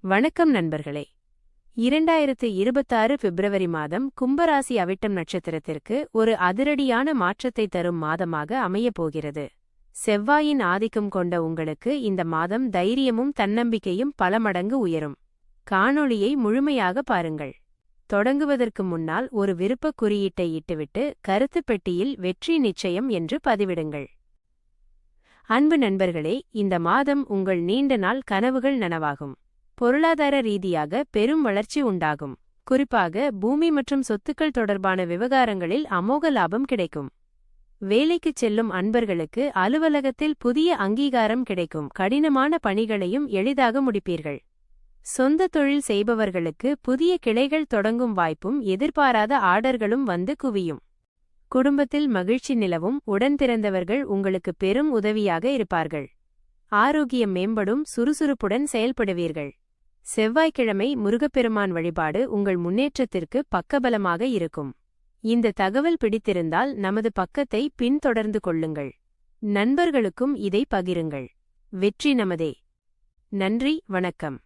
வணக்கம் நண்பர்களே. 2026 பிப்ரவரி மாதம் கும்பராசி அவிட்டம் நட்சத்திரத்திற்கு ஒரு அதிரடியான மாற்றத்தை தரும் மாதமாக அமையப் போகிறது. செவ்வாயின் ஆதிக்கம் கொண்ட உங்களுக்கு இந்த மாதம் தைரியமும் தன்னம்பிக்கையும் பல மடங்கு உயரும். காணொளியை முழுமையாக பாருங்கள். தொடங்குவதற்கு முன்னால் ஒரு விருப்பக் குறியீட்டை இட்டுவிட்டு கருத்துப் பெட்டியில் வெற்றி நிச்சயம் என்று பதிவிடுங்கள். அன்பு நண்பர்களே, இந்த மாதம் உங்கள் நீண்ட நாள் கனவுகள் நனவாகும். பொருளாதார ரீதியாக பெரும் வளர்ச்சி உண்டாகும். குறிப்பாக பூமி மற்றும் சொத்துக்கள் தொடர்பான விவகாரங்களில் அமோக லாபம் கிடைக்கும். வேலைக்குச் செல்லும் அன்பர்களுக்கு அலுவலகத்தில் புதிய அங்கீகாரம் கிடைக்கும். கடினமான பணிகளையும் எளிதாக முடிப்பீர்கள். சொந்த தொழில் செய்பவர்களுக்கு புதிய கிளைகள் தொடங்கும் வாய்ப்பும் எதிர்பாராத ஆர்டர்களும் வந்து குவியும். குடும்பத்தில் மகிழ்ச்சி நிலவும். உடன் பிறந்தவர்கள் உங்களுக்கு பெரும் உதவியாக இருப்பார்கள். ஆரோக்கியம் மேம்படும். சுறுசுறுப்புடன் செயல்படுவீர்கள். செவ்வாய்க்கிழமை முருகப்பெருமான் வழிபாடு உங்கள் முன்னேற்றத்திற்கு பக்கபலமாக இருக்கும். இந்த தகவல் பிடித்திருந்தால் நமது பக்கத்தை பின்தொடர்ந்து கொள்ளுங்கள். நண்பர்களுக்கும் இதை பகிருங்கள். வெற்றி நமதே. நன்றி, வணக்கம்.